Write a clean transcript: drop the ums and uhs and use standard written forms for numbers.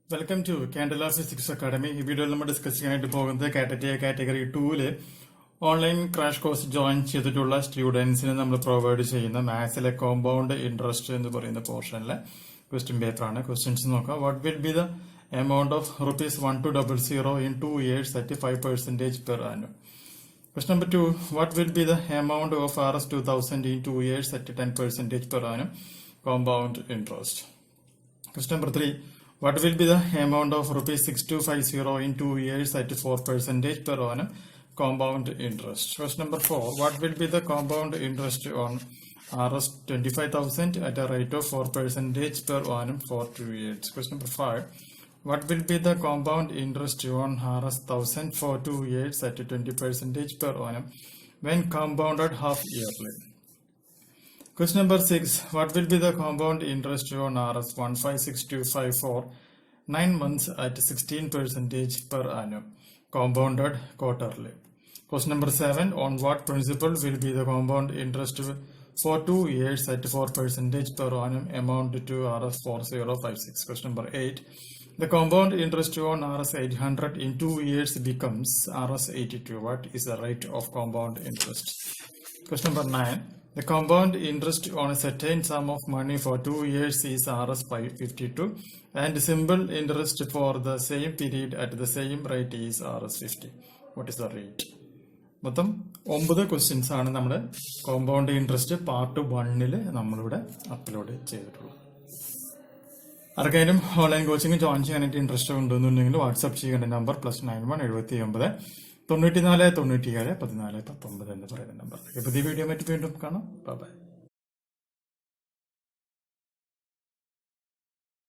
Welcome to Candela Physics Academy. This video we discussing KTET category 2 online crash course join ചെയ്തിട്ടുള്ള സ്റ്റുഡൻസിന് നമ്മൾ provide ചെയ്യുന്ന മാത്സിലെ compound interest എന്ന് പറയുന്ന പോർഷനിലെ ക്വസ്റ്റ്യൻ പേപ്പർ ആണ്. ക്വസ്റ്റ്യൻസ് നോക്കാം. What will be the amount of ₹1200 in 2 years at 5% per annum? Question number 2. What will be the amount of Rs2000 in 2 years at 10% per annum compound interest? Question number 3. What will be the amount of ₹6250 in 2 years at 4% per annum compound interest? Question number 4. What will be the compound interest on Rs25,000 at a rate of 4% per annum for 2 years? Question number 5. What will be the compound interest on Rs1000 for 2 years at 20% per annum when compounded half yearly? Question number 6. What will be the compound interest on Rs156254 9 months at 16% per annum compounded quarterly? Question number 7. On what principle will be the compound interest for 2 years at 4% per annum amount to Rs4056? Question number 8. The compound interest on Rs800 in 2 years becomes Rs82. What is the rate of compound interest? Question number 9. The compound interest on a certain sum of money for 2 years is Rs552 and simple interest for the same period at the same rate is Rs50. What is the rate? മൊത്തം 9 questions ആണ് നമ്മുടെ compound interest part 1 നമ്മളിവിടെ upload ചെയ്തിട്ടുള്ളത്. ആർക്കെങ്കിലും online coaching join ചെയ്യാനായിട്ട് interest ഉണ്ടെന്നുണ്ടെങ്കിൽ WhatsApp ചെയ്യേണ്ട number +91 79 94 97 14 19 എന്ന് പറയുന്ന നമ്പർ. പുതിയ വീഡിയോ മറ്റു വീണ്ടും കാണാം. ബൈ.